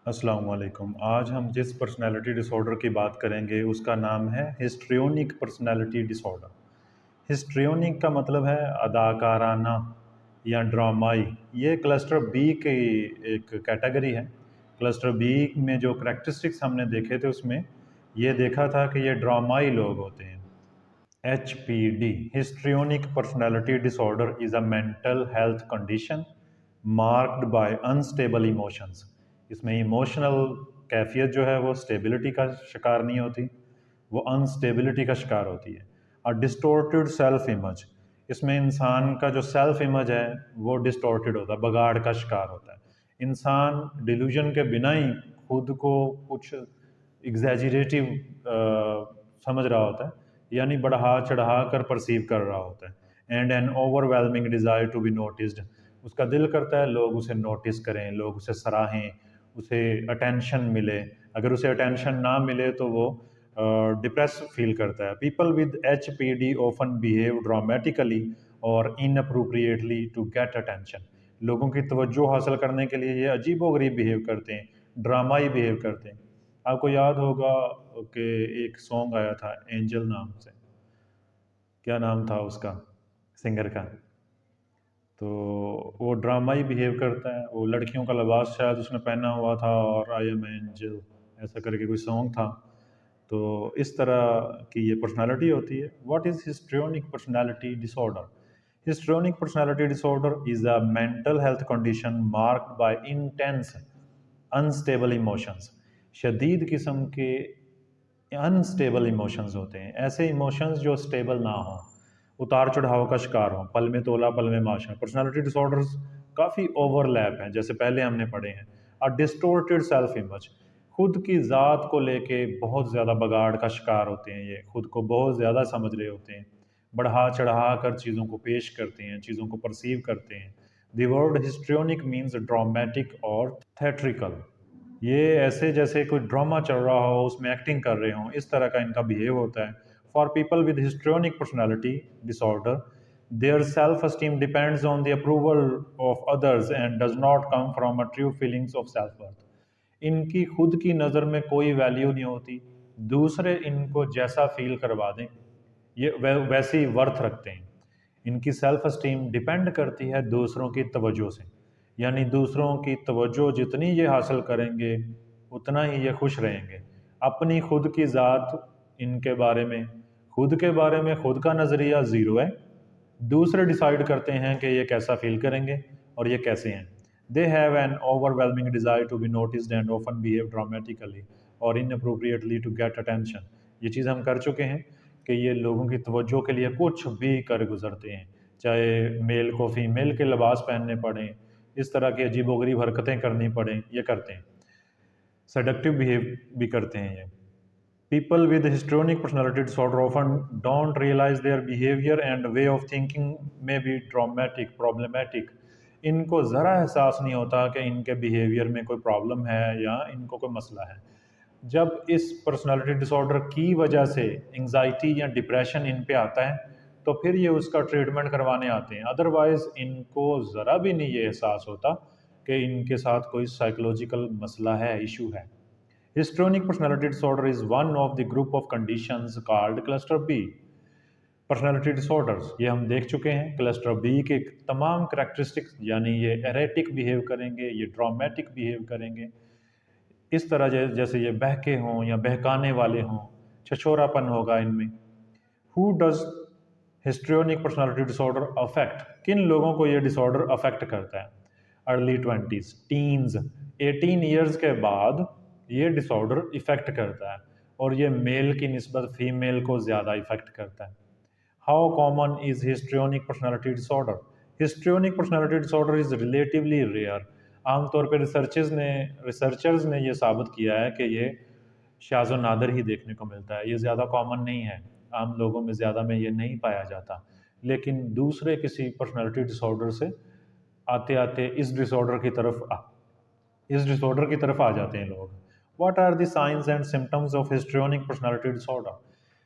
अस्सलाम वालेकुम। आज हम जिस पर्सनैलिटी डिसऑर्डर की बात करेंगे उसका नाम है हिस्ट्रियोनिक पर्सनैलिटी डिसऑर्डर। हिस्ट्रियोनिक का मतलब है अदाकाराना या ड्रामाई। ये क्लस्टर बी की एक कैटेगरी है। क्लस्टर बी में जो करैक्टरिस्टिक्स हमने देखे थे उसमें ये देखा था कि ये ड्रामाई लोग होते हैं। HPD histrionic personality disorder is a mental health condition marked by unstable emotions. इसमें इमोशनल कैफियत जो है वो स्टेबिलिटी का शिकार नहीं होती, वो अनस्टेबिलिटी का शिकार होती है। अ डिस्टोर्टेड सेल्फ इमेज, इसमें इंसान का जो सेल्फ इमेज है वो डिस्टोर्टेड होता है, बगाड़ का शिकार होता है। इंसान डिल्यूजन के बिना ही खुद को कुछ एग्जैजरेटिव समझ रहा होता है, यानी बढ़ा चढ़ा कर परसीव कर रहा होता है। And an overwhelming desire to be noticed, उसका दिल करता है लोग उसे नोटिस करें, लोग उसे सराहें, उसे अटेंशन मिले। अगर उसे अटेंशन ना मिले तो वो डिप्रेस फील करता है। People with HPD often behave dramatically और इनअप्रोप्रिएटली टू गेट अटेंशन। लोगों की तवज्जो हासिल करने के लिए ये अजीबोगरीब बिहेव करते हैं, ड्रामाई बिहेव करते हैं। आपको याद होगा कि एक सॉन्ग आया था एंजल नाम से, क्या नाम था उसका सिंगर का? तो वो ड्रामा ही बिहेव करता है, वो लड़कियों का लिबास शायद उसने पहना हुआ था और आई एम एंजल ऐसा करके कोई सॉन्ग था। तो इस तरह की ये पर्सनालिटी होती है। What is histrionic personality disorder? Histrionic personality disorder is a mental health condition marked by intense unstable emotions. शदीद किस्म के अनस्टेबल इमोशंस होते हैं, ऐसे इमोशंस जो स्टेबल ना हों, उतार चढ़ाव का शिकार हों, पल में तोला पल में माशा। पर्सनालिटी डिसऑर्डर्स काफ़ी ओवरलैप हैं, जैसे पहले हमने पढ़े हैं। अ डिस्टोर्टेड सेल्फ इमेज, खुद की ज़ात को लेके बहुत ज़्यादा बगाड़ का शिकार होते हैं, ये खुद को बहुत ज़्यादा समझ रहे होते हैं, बढ़ा चढ़ा कर चीज़ों को पेश करते हैं, चीज़ों को परसीव करते हैं। The word histrionic means dramatic और थेट्रिकल। ये ऐसे जैसे कोई ड्रामा चल रहा हो, उसमें एक्टिंग कर रहे हों, इस तरह का इनका बिहेव होता है। For people with histrionic personality disorder, their self esteem depends on the approval of others and does not come from a true feelings of self worth. इनकी खुद की नज़र में कोई वैल्यू नहीं होती, दूसरे इनको जैसा फील करवा दें ये वैसे ही वर्थ रखते हैं। इनकी सेल्फ अस्टीम डिपेंड करती है दूसरों की तवज्जो से, यानी दूसरों की तवज्जो जितनी ये हासिल करेंगे उतना ही ये खुश रहेंगे। अपनी खुद की ज़ात, इनके बारे में खुद का नज़रिया ज़ीरो है। दूसरे डिसाइड करते हैं कि ये कैसा फील करेंगे और ये कैसे हैं। They have an overwhelming desire to be noticed and often behave dramatically और इनअप्रोप्रिएटली टू गेट अटेंशन। ये चीज़ हम कर चुके हैं कि ये लोगों की तवज्जो के लिए कुछ भी कर गुजरते हैं, चाहे मेल को फीमेल के लिबास पहनने पड़ें, इस तरह की अजीबोगरीब हरकतें करनी पड़ें, ये करते हैं। सेडक्टिव बिहेव भी करते हैं ये। People with histrionic personality disorder often don't realize their behavior and way of thinking may be traumatic, problematic. इनको ज़रा एहसास नहीं होता कि इनके बिहेवियर में कोई प्रॉब्लम है या इनको कोई मसला है। जब इस पर्सनालिटी डिसऑर्डर की वजह से एंजाइटी या डिप्रेशन इन पे आता है तो फिर ये उसका ट्रीटमेंट करवाने आते हैं। अदरवाइज़ इनको ज़रा भी नहीं ये एहसास होता कि इनके साथ कोई साइकोलॉजिकल मसला है, इशू है। Histrionic personality disorder is one of the group of conditions called cluster B. Personality disorders ये हम देख चुके हैं। क्लस्टर बी के तमाम करैक्टरिस्टिक्स, यानी ये एरेटिक बिहेव करेंगे, ये ड्रामेटिक बिहेव करेंगे, इस तरह जैसे ये बहके हों या बहकाने वाले हों, छछोरापन होगा इनमें। Who does histrionic personality disorder affect? किन लोगों को ये डिसऑर्डर अफेक्ट करता है? अर्ली ट्वेंटीज़, टीन्स, 18 ईयर्स के बाद ये डिसऑर्डर इफेक्ट करता है और ये मेल की निस्बत फीमेल को ज़्यादा इफेक्ट करता है। How common is histrionic personality disorder? Histrionic personality disorder is relatively rare. आमतौर पर रिसर्चर्स ने ये साबित किया है कि ये शाज़ व नादिर ही देखने को मिलता है, ये ज़्यादा कॉमन नहीं है, आम लोगों में ज़्यादा में ये नहीं पाया जाता। लेकिन दूसरे किसी पर्सनालिटी डिसऑर्डर से आते आते इस डिसऑर्डर की तरफ आ जाते हैं लोग। What are the signs and symptoms of histrionic personality disorder?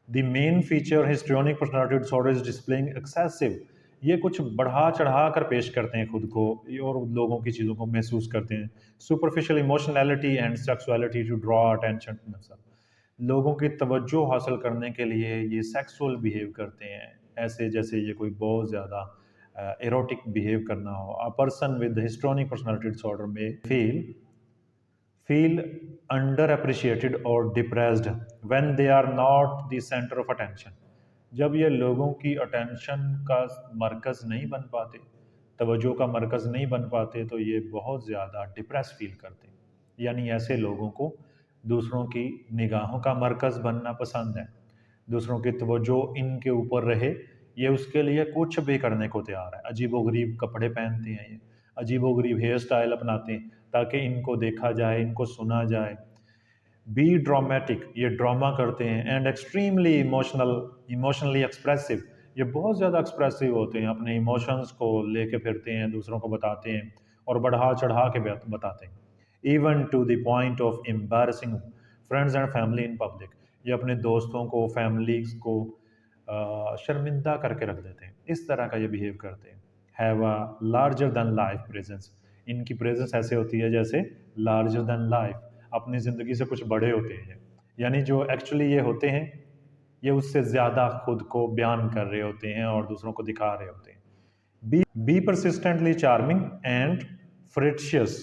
The main feature histrionic personality disorder is displaying excessive ये कुछ बढ़ा चढ़ा कर पेश करते हैं खुद को और लोगों की चीज़ों को महसूस करते हैं। Superficial emotionality and sexuality to draw attention to themselves. लोगों की तवज्जो हासिल करने के लिए ये सेक्सुअल बिहेव करते हैं, ऐसे जैसे ये कोई बहुत ज़्यादा एरोटिक बिहेव करना हो। A person with histrionic personality disorder में feel underappreciated or depressed when they are not the center of attention। जब ये लोगों की अटेंशन का मरकज़ नहीं बन पाते, तवज्जो का मरकज़ नहीं बन पाते, तो ये बहुत ज़्यादा डिप्रेस फील करते हैं। यानी ऐसे लोगों को दूसरों की निगाहों का मरकज़ बनना पसंद है, दूसरों की तवज्जो इनके ऊपर रहे, ये उसके लिए कुछ भी करने को तैयार है। अजीबोगरीब कपड़े पहनते हैं ये, अजीबोगरीब हेयर स्टाइल अपनाते हैं ताकि इनको देखा जाए, इनको सुना जाए। बी ड्रामेटिक, ये ड्रामा करते हैं। एंड एक्सट्रीमली इमोशनली एक्सप्रेसिव, ये बहुत ज़्यादा एक्सप्रेसिव होते हैं, अपने इमोशंस को लेके फिरते हैं, दूसरों को बताते हैं और बढ़ा चढ़ा के बताते हैं। Even to the point of embarrassing friends and family in public, ये अपने दोस्तों को, फैमिलीज को शर्मिंदा करके रख देते हैं। इस तरह का ये बिहेव करते हैं। Have a larger than life presence, इनकी प्रेजेंस ऐसे होती है जैसे लार्जर दैन लाइफ, अपनी ज़िंदगी से कुछ बड़े होते हैं। यानी जो एक्चुअली ये होते हैं, ये उससे ज़्यादा खुद को बयान कर रहे होते हैं और दूसरों को दिखा रहे होते हैं। बी परसिस्टेंटली चार्मिंग एंड फ्रिक्शियस,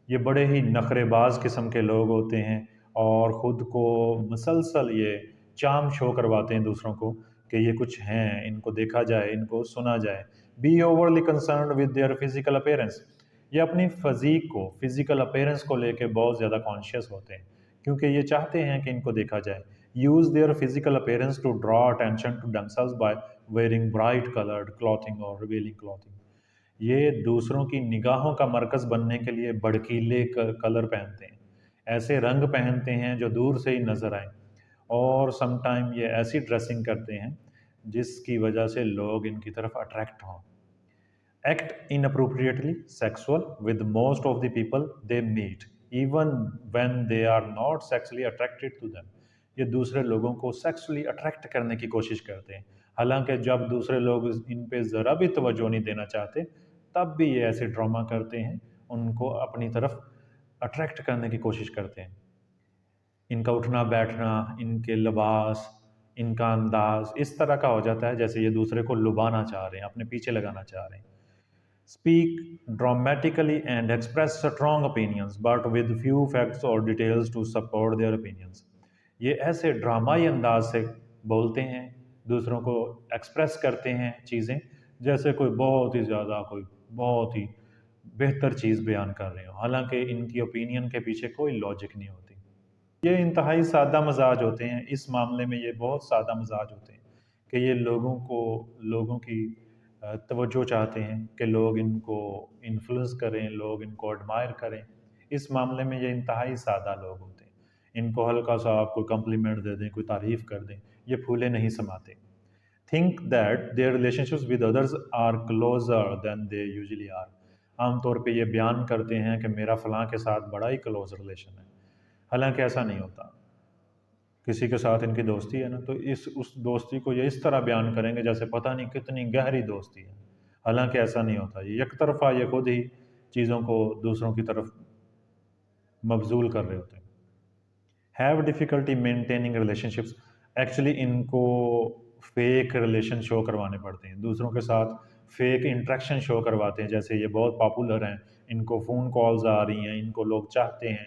ये बड़े ही नखरेबाज किस्म के लोग होते हैं और ख़ुद को मुसलसल ये चार्म शो करवाते हैं दूसरों को कि ये कुछ हैं, इनको देखा जाए, इनको सुना जाए। Be overly concerned with their physical appearance, ये अपनी फिज़ीक को, फिजिकल अपीयरेंस को लेके बहुत ज़्यादा कॉन्शियस होते हैं क्योंकि ये चाहते हैं कि इनको देखा जाए। Use their physical appearance to draw attention to themselves by wearing bright coloured clothing और रिवीलिंग क्लॉथिंग, ये दूसरों की निगाहों का मरकज़ बनने के लिए भड़कीले कलर पहनते हैं, ऐसे रंग पहनते हैं जो दूर से ही नज़र आए और समटाइम ये ऐसी ड्रेसिंग करते हैं जिसकी वजह से लोग इनकी तरफ अट्रैक्ट हों। Act inappropriately sexual with most of the people they meet even when they are not sexually attracted to them, ये दूसरे लोगों को सेक्सुअली अट्रैक्ट करने की कोशिश करते हैं, हालांकि जब दूसरे लोग इन पे ज़रा भी तवज्जो नहीं देना चाहते तब भी ये ऐसे ड्रामा करते हैं, उनको अपनी तरफ अट्रैक्ट करने की कोशिश करते हैं। इनका उठना बैठना, इनके लिबास, इनका अंदाज इस तरह का हो जाता है जैसे ये दूसरे को लुभाना चाह रहे हैं, अपने पीछे लगाना चाह रहे हैं। Speak dramatically and express strong opinions but with few facts or details to support their opinions। ये ऐसे ड्रामाई अंदाज से बोलते हैं, दूसरों को एक्सप्रेस करते हैं चीज़ें जैसे कोई बहुत ही ज़्यादा, कोई बहुत ही बेहतर चीज़ बयान कर रहे हो, हालांकि इनकी ओपिनियन के पीछे कोई लॉजिक नहीं होती। ये इंतहाई सादा मजाज होते हैं, इस मामले में ये बहुत सादा मजाज होते हैं कि ये लोगों की तवज्जो चाहते हैं कि लोग इनको इन्फ्लुएंस करें, लोग इनको एडमायर करें। इस मामले में ये इंतहाई सादा लोग होते हैं। इनको हल्का सा आप कोई कम्प्लीमेंट दे दें, कोई तारीफ़ कर दें, ये फूले नहीं समाते। Think that their relationships with others are closer than they usually are, आमतौर पे ये बयान करते हैं कि मेरा फ़लाँ के साथ बड़ा ही क्लोज रिलेशन है, हालांकि ऐसा नहीं होता। किसी के साथ इनकी दोस्ती है ना, तो उस दोस्ती को ये इस तरह बयान करेंगे जैसे पता नहीं कितनी गहरी दोस्ती है, हालांकि ऐसा नहीं होता। ये एक तरफ़ा ये खुद ही चीज़ों को दूसरों की तरफ मबजूल कर रहे होते हैं। Have difficulty maintaining relationships, actually इनको फेक रिलेशन शो करवाने पड़ते हैं, दूसरों के साथ फेक इंट्रैक्शन शो करवाते हैं। जैसे ये बहुत पॉपुलर हैं, इनको फ़ोन कॉल्स आ रही हैं, इनको लोग चाहते हैं,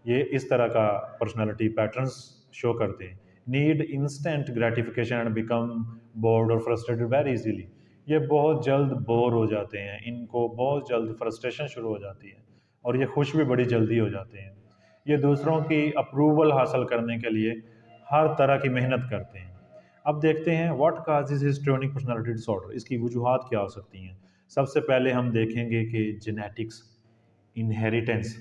ये इस तरह का पर्सनालिटी पैटर्न्स शो करते हैं। Need instant gratification and become board और फ्रस्ट्रेटेड वेरी इजीली, ये बहुत जल्द बोर हो जाते हैं, इनको बहुत जल्द फ्रस्ट्रेशन शुरू हो जाती है और ये खुश भी बड़ी जल्दी हो जाते हैं। ये दूसरों की अप्रूवल हासिल करने के लिए हर तरह की मेहनत करते हैं। अब देखते हैं what causes histrionic personality disorder, इसकी वजूहात क्या हो सकती हैं। सबसे पहले हम देखेंगे कि जेनेटिक्स, इनहेरिटेंस,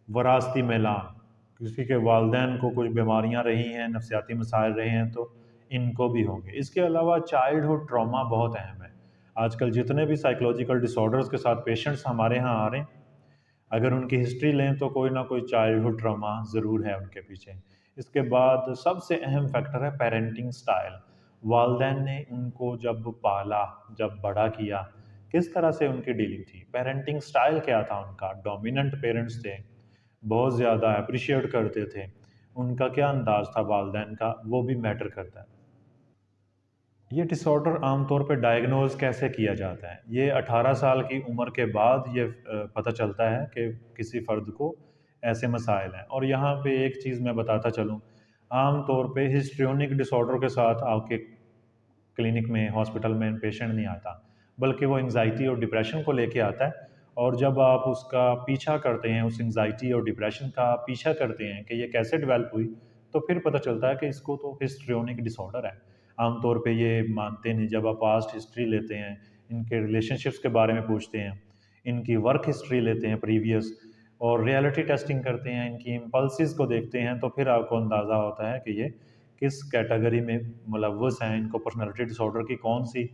वरासती मैलान, किसी के वालिदैन को कुछ बीमारियां रही हैं, नफसियाती मसाइल रहे हैं तो इनको भी होंगे। इसके अलावा चाइल्डहुड ट्रॉमा बहुत अहम है। आजकल जितने भी साइकोलॉजिकल डिसऑर्डर्स के साथ पेशेंट्स हमारे यहाँ आ रहे हैं, अगर उनकी हिस्ट्री लें तो कोई ना कोई चाइल्डहुड ट्रॉमा ज़रूर है उनके पीछे। इसके बाद सबसे अहम फैक्टर है पेरेंटिंग स्टाइल, वालिदैन ने उनको जब पाला, जब बड़ा किया किस तरह से उनकी डीलिंग थी, पेरेंटिंग स्टाइल क्या था उनका, डोमिनेंट पेरेंट्स थे, बहुत ज़्यादा अप्रिशिएट करते थे, उनका क्या अंदाज़ था वालिदैन का, वो भी मैटर करता है। ये डिसऑर्डर आमतौर पे डायग्नोज कैसे किया जाता है? ये 18 साल की उम्र के बाद ये पता चलता है कि किसी फ़र्द को ऐसे मसाइल हैं। और यहाँ पे एक चीज़ मैं बताता चलूँ, आम तौर पे हिस्ट्रियोनिक डिसऑर्डर के साथ आपके क्लिनिक में, हॉस्पिटल में पेशेंट नहीं आता, बल्कि वो एंग्ज़ायटी और डिप्रेशन को लेके आता है। और जब आप उसका पीछा करते हैं, उस एंग्ज़ायटी और डिप्रेशन का पीछा करते हैं कि ये कैसे डेवलप हुई, तो फिर पता चलता है कि इसको तो हिस्ट्रियोनिक डिसऑर्डर है। आम तौर पे ये मानते नहीं, जब आप पास्ट हिस्ट्री लेते हैं, इनके रिलेशनशिप्स के बारे में पूछते हैं, इनकी वर्क हिस्ट्री लेते हैं प्रीवियस, और रियलिटी टेस्टिंग करते हैं, इनकी इम्पल्सिस को देखते हैं, तो फिर आपको अंदाज़ा होता है कि ये किस कैटेगरी में मुलव्वस हैं, इनको पर्सनैलिटी डिसऑर्डर की कौन-सी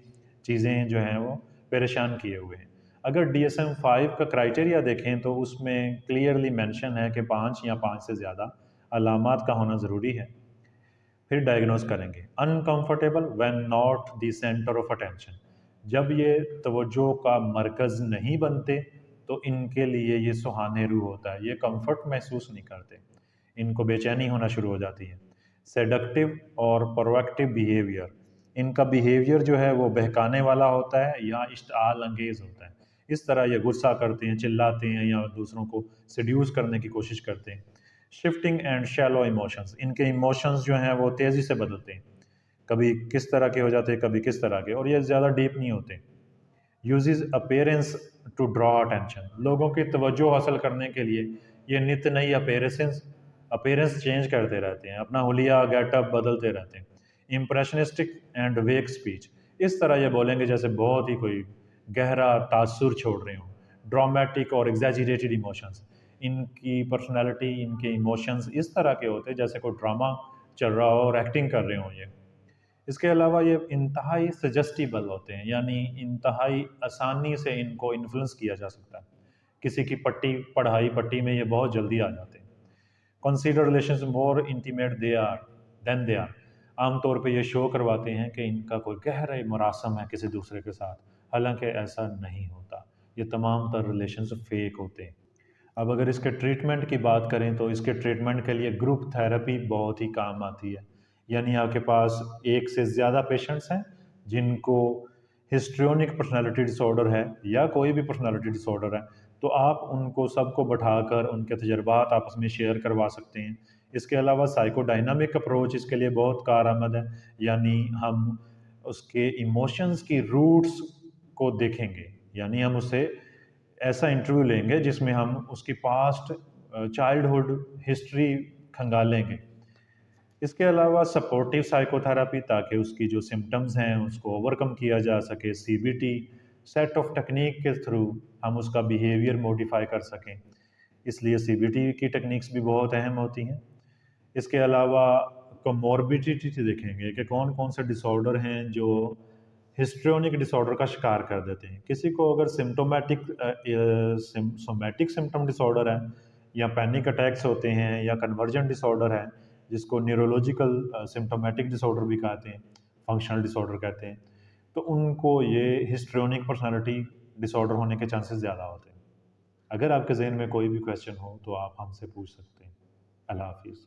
चीज़ें जो हैं वो परेशान किए हुए हैं। अगर DSM-5 का क्राइटेरिया देखें तो उसमें क्लियरली मेंशन है कि 5 या 5 से ज़्यादा अलामात का होना ज़रूरी है। फिर डायग्नोज करेंगे। Uncomfortable when not the centre of attention, जब ये तवज्जो का मरकज़ नहीं बनते, तो इनके लिए ये सुहाने रूह होता है, ये कंफर्ट महसूस नहीं करते, इनको बेचैनी होना शुरू हो जाती है। सेडक्टिव और प्रोएक्टिव बिहेवियर, इनका बिहेवियर जो है वो बहकाने वाला होता है या इश्ताल अंगेज़ होता है। इस तरह ये गुस्सा करते हैं, चिल्लाते हैं या दूसरों को सेड्यूस करने की कोशिश करते हैं। शिफ्टिंग एंड शैलो इमोशंस, इनके इमोशंस जो हैं वो तेज़ी से बदलते हैं, कभी किस तरह के हो जाते हैं, कभी किस तरह के, और ये ज़्यादा डीप नहीं होते। Uses appearance to draw attention, लोगों की तवज्जो हासिल करने के लिए ये नित नई अपीयरेंस चेंज करते रहते हैं, अपना हुलिया गेटअप बदलते रहते हैं। इम्प्रेशनिस्टिक एंड वेक स्पीच, इस तरह ये बोलेंगे जैसे बहुत ही कोई गहरा तासुर छोड़ रहे हों। ड्रामेटिक और एग्जैजरेटेड इमोशंस, इनकी पर्सनैलिटी, इनके इमोशंस इस तरह के होते हैं जैसे कोई ड्रामा चल रहा हो और एक्टिंग कर रहे हों ये। इसके अलावा ये इंतहाई सजेस्टिबल होते हैं, यानी इंतहाई आसानी से इनको इन्फ्लुएंस किया जा सकता है। किसी की पढ़ाई पट्टी में ये बहुत जल्दी आ जाते हैं। Consider relations more intimate they are, आमतौर पे ये शो करवाते हैं कि इनका कोई गहरा मरासम है किसी दूसरे के साथ, हालांकि ऐसा नहीं होता। ये तमाम तर रिलेशंस फेक होते हैं। अब अगर इसके ट्रीटमेंट की बात करें तो इसके ट्रीटमेंट के लिए ग्रुप थेरेपी बहुत ही काम आती है। यानी आपके पास एक से ज़्यादा पेशेंट्स हैं जिनको हिस्ट्रियोनिक पर्सनालिटी डिसऑर्डर है या कोई भी पर्सनालिटी डिसऑर्डर है, तो आप उनको सबको बैठाकर उनके तजुर्बात आपस में शेयर करवा सकते हैं। इसके अलावा साइकोडायनामिक अप्रोच इसके लिए बहुत कारआमद है, यानी हम उसके इमोशंस की रूट्स को देखेंगे, यानी हम उससे ऐसा इंटरव्यू लेंगे जिसमें हम उसकी पास्ट चाइल्डहुड हिस्ट्री खंगालेंगे। इसके अलावा सपोर्टिव साइकोथेरेपी, ताकि उसकी जो सिम्पटम्स हैं उसको ओवरकम किया जा सके। CBT सेट ऑफ टेक्निक के थ्रू हम उसका बिहेवियर मॉडिफाई कर सकें, इसलिए CBT की टेक्निक्स भी बहुत अहम होती हैं। इसके अलावा कोमॉर्बिडिटी देखेंगे कि कौन कौन से डिसऑर्डर हैं जो हिस्ट्रियोनिक डिसऑर्डर का शिकार कर देते हैं। किसी को अगर सोमैटिक सिम्टम डिसऑर्डर है, या पैनिक अटैक्स होते हैं, या कन्वर्जन डिसऑर्डर है, जिसको न्यूरोलॉजिकल सिम्टोमेटिक डिसऑर्डर भी कहते हैं, फंक्शनल डिसऑर्डर कहते हैं, तो उनको ये हिस्ट्रियोनिक पर्सनालिटी डिसऑर्डर होने के चांसेस ज़्यादा होते हैं। अगर आपके जहन में कोई भी क्वेश्चन हो तो आप हमसे पूछ सकते हैं। अल्लाह हाफिज़।